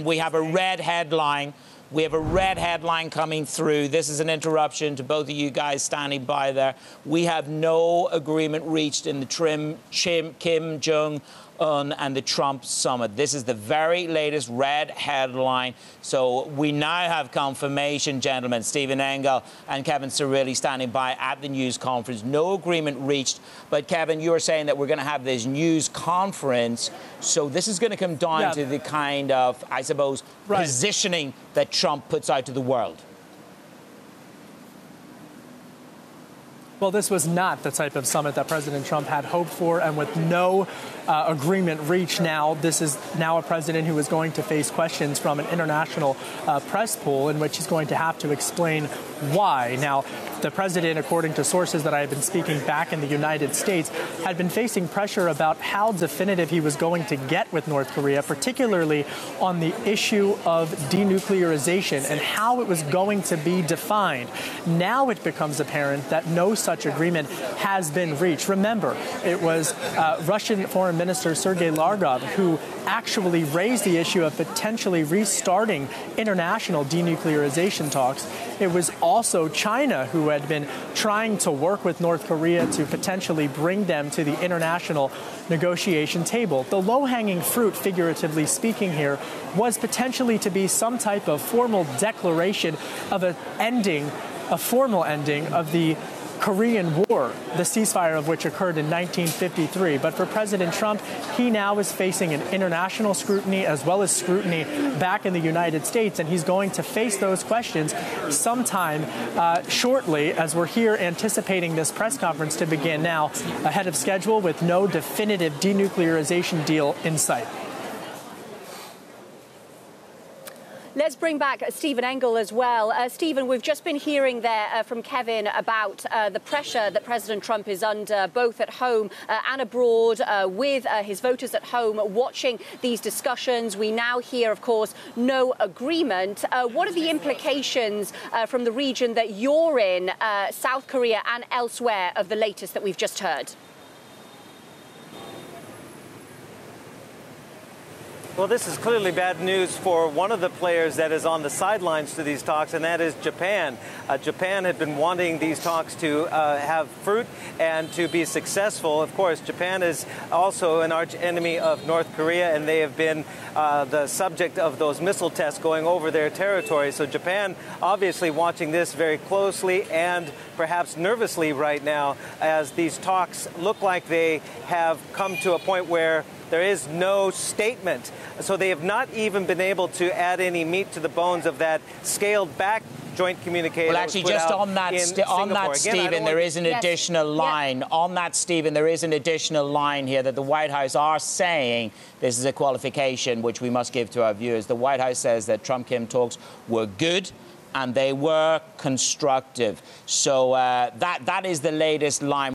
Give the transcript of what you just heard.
We have a red headline. We have a red headline coming through. This is an interruption to both of you guys standing by there. We have no agreement reached in the Kim Jong-Un and the Trump summit. This is the very latest red headline. So we now have confirmation, gentlemen, Stephen Engle and Kevin Cirilli standing by at the news conference. No agreement reached. But, Kevin, you were saying that we're going to have this news conference. So this is going to come down to the kind of, I suppose, positioning that Trump puts out to the world. Well, this was not the type of summit that President Trump had hoped for, and with no agreement reached now, this is now a president who is going to face questions from an international press pool in which he's going to have to explain why. Now, the president, according to sources that I have been speaking back in the United States, had been facing pressure about how definitive he was going to get with North Korea, particularly on the issue of denuclearization and how it was going to be defined. Now it becomes apparent that no such agreement has been reached. Remember, it was Russian Foreign Minister Sergei Lavrov who actually raised the issue of potentially restarting international denuclearization talks. It was also China who had been trying to work with North Korea to potentially bring them to the international negotiation table. The low-hanging fruit, figuratively speaking here, was potentially to be some type of formal declaration of a formal ending of the Korean War, the ceasefire of which occurred in 1953. But for President Trump, he now is facing an international scrutiny as well as scrutiny back in the United States, and he's going to face those questions sometime shortly, as we're here anticipating this press conference to begin now ahead of schedule with no definitive denuclearization deal in sight. Let's bring back Stephen Engle as well. Stephen, we've just been hearing there from Kevin about the pressure that President Trump is under, both at home and abroad, with his voters at home watching these discussions. We now hear, of course, no agreement. What are the implications from the region that you're in, South Korea and elsewhere, of the latest that we've just heard? Well, this is clearly bad news for one of the players that is on the sidelines to these talks, and that is Japan. Japan had been wanting these talks to have fruit and to be successful. Of course, Japan is also an arch enemy of North Korea, and they have been the subject of those missile tests going over their territory. So Japan obviously watching this very closely and perhaps nervously right now, as these talks look like they have come to a point where there is no statement. So they have not even been able to add any meat to the bones of that scaled-back joint communique. Well, actually, just on that, Stephen, there is an additional line. On that, Stephen, there is an additional line here that the White House are saying. This is a qualification which we must give to our viewers. The White House says that Trump-Kim talks were good and they were constructive. So that is the latest line.